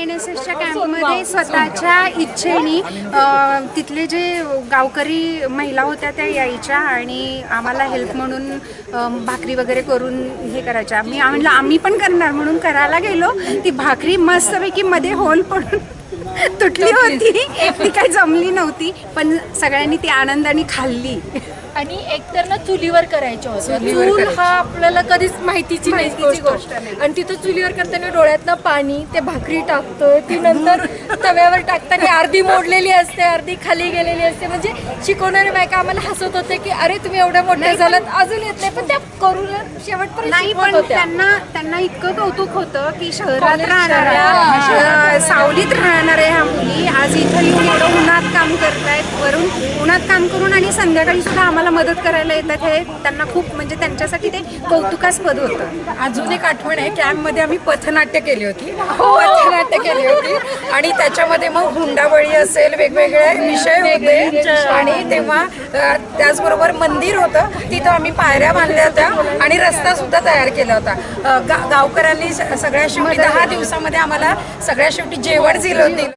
NSSच्या कॅम्पमध्ये स्वतःच्या इच्छेने तिथले जे गावकरी महिला होत्या त्या यायच्या आणि आम्हाला हेल्प म्हणून भाकरी वगैरे करून हे करायच्या. मी म्हणलं आम्ही पण करणार म्हणून करायला गेलो. ती भाकरी मस्तपैकी मध्ये होल पडून तुटली होती, ती काही जमली नव्हती, पण सगळ्यांनी ती आनंदाने खाल्ली. आणि एकतर ना चुलीवर करायचं होतं. चूल हा आपल्याला कधीच माहितीची गोष्ट नाही. आणि तिथं चुलीवर करताना डोळ्यातनं पाणी, ते भाकरी टाकतं, ती नंतर तव्यावर टाकताना अर्धी मोडलेली असते, अर्धी खाली गेलेली असते. म्हणजे शिकवणारे बायका आम्हाला हसत होते की अरे तुम्ही एवढ्या मोठ्या झालात अजून येत नाही, पण त्या करून शेवटपर्यंत नाही. पण त्यांना इतकं कौतुक होतं की शहरात राहणाऱ्या, सावलीत राहणाऱ्या ह्या मुली आज इथं येऊन एवढं उन्हात काम करतायत, वरून उन्हात काम करून आणि संध्याकाळी सुद्धा आम्हाला मदत करायला येतात. हे त्यांना खूप म्हणजे त्यांच्यासाठी ते कौतुकास्पद होतं. अजून एक आठवण आहे, कॅम्पमध्ये आम्ही पथनाट्य केली होती. पथनाट्य केली होती आणि त्याच्यामध्ये मग हुंडाबळी असेल, वेगवेगळे विषय होते. आणि तेव्हा त्याचबरोबर मंदिर होतं, तिथं आम्ही पायऱ्या बांधल्या होत्या आणि रस्ता सुद्धा तयार केला होता. गावकऱ्यांनी सगळ्या शेवटी 10 दिवसामध्ये आम्हाला सगळ्या शेवटी जेवण दिलं होतं.